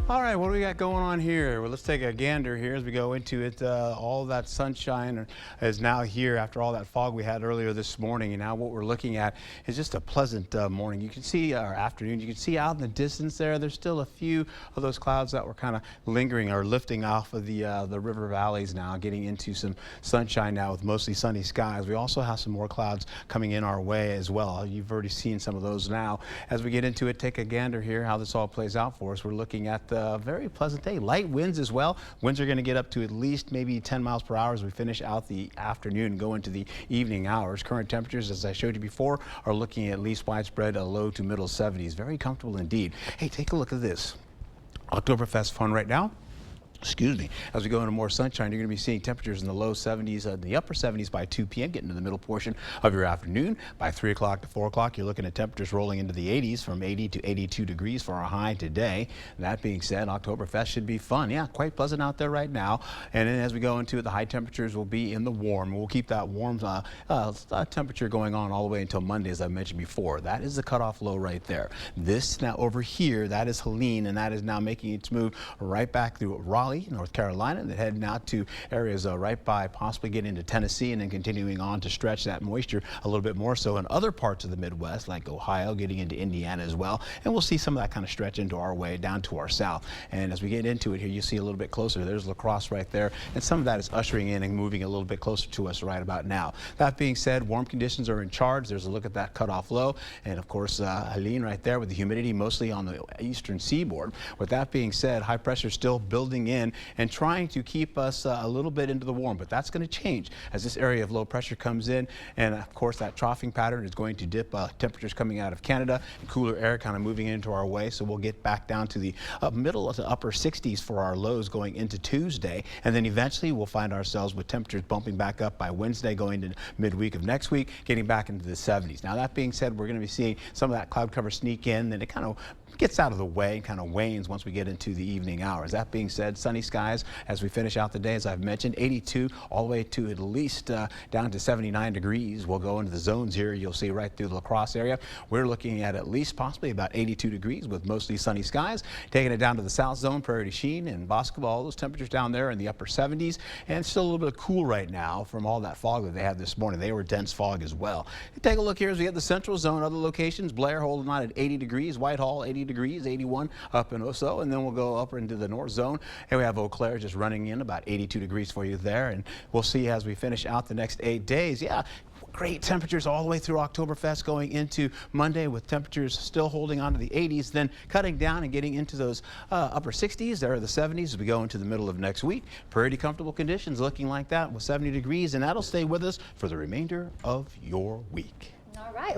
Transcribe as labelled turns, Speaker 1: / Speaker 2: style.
Speaker 1: All right, what do we got going on here? Well, let's take a gander here as we go into it. All that sunshine is now here after all that fog we had earlier this morning. And now what we're looking at is just a pleasant morning. You can see our afternoon. You can see out in the distance there's still a few of those clouds that were kind of lingering or lifting off of the river valleys now, getting into some sunshine now with mostly sunny skies. We also have some more clouds coming in our way as well. You've already seen some of those now. As we get into it, take a gander here how this all plays out for us. We're looking at a very pleasant day. Light winds as well. Winds are going to get up to at least maybe 10 miles per hour as we finish out the afternoon and go into the evening hours. Current temperatures, as I showed you before, are looking at least widespread low to middle 70s. Very comfortable indeed. Hey, take a look at this. Oktoberfest fun right now. Excuse me. As we go into more sunshine, you're going to be seeing temperatures in the low 70s, the upper 70s by 2 p.m., getting to the middle portion of your afternoon. By 3 o'clock to 4 o'clock, you're looking at temperatures rolling into the 80s from 80 to 82 degrees for our high today. That being said, Oktoberfest should be fun. Yeah, quite pleasant out there right now. And then as we go into it, the high temperatures will be in the warm. We'll keep that warm temperature going on all the way until Monday, as I mentioned before. That is the cutoff low right there. This now over here, that is Helene, and that is now making its move right back through Raleigh, North Carolina, and then heading out to areas right by possibly getting into Tennessee and then continuing on to stretch that moisture a little bit more so in other parts of the Midwest like Ohio, getting into Indiana as well. And we'll see some of that kind of stretch into our way down to our south. And as we get into it here, you see a little bit closer. There's La Crosse right there. And some of that is ushering in and moving a little bit closer to us right about now. That being said, warm conditions are in charge. There's a look at that cutoff low. And of course, Helene right there with the humidity mostly on the eastern seaboard. With that being said, high pressure still building in and trying to keep us a little bit into the warm, but that's going to change as this area of low pressure comes in, and of course that troughing pattern is going to dip temperatures coming out of Canada and cooler air kind of moving into our way, so we'll get back down to the middle to upper 60s for our lows going into Tuesday, and then eventually we'll find ourselves with temperatures bumping back up by Wednesday going to midweek of next week, getting back into the 70s. Now that being said, we're going to be seeing some of that cloud cover sneak in, then it kind of gets out of the way, kind of wanes once we get into the evening hours. That being said, sunny skies as we finish out the day, as I've mentioned, 82 all the way to at least down to 79 degrees. We'll go into the zones here. You'll see right through the La Crosse area. We're looking at least possibly about 82 degrees with mostly sunny skies. Taking it down to the south zone, Prairie du Chien and Boscobel, all those temperatures down there in the upper 70s. And it's still a little bit cool right now from all that fog that they had this morning. They were dense fog as well. Take a look here as we get the central zone, other locations. Blair holding on at 80 degrees, Whitehall 80 degrees, 81 up in Oso, and then we'll go up into the north zone. And we have Eau Claire just running in about 82 degrees for you there. And we'll see as we finish out the next 8 days. Yeah, great temperatures all the way through Oktoberfest going into Monday with temperatures still holding on to the 80s, then cutting down and getting into those upper 60s. There are the 70s as we go into the middle of next week. Pretty comfortable conditions looking like that with 70 degrees, and that'll stay with us for the remainder of your week.
Speaker 2: All right.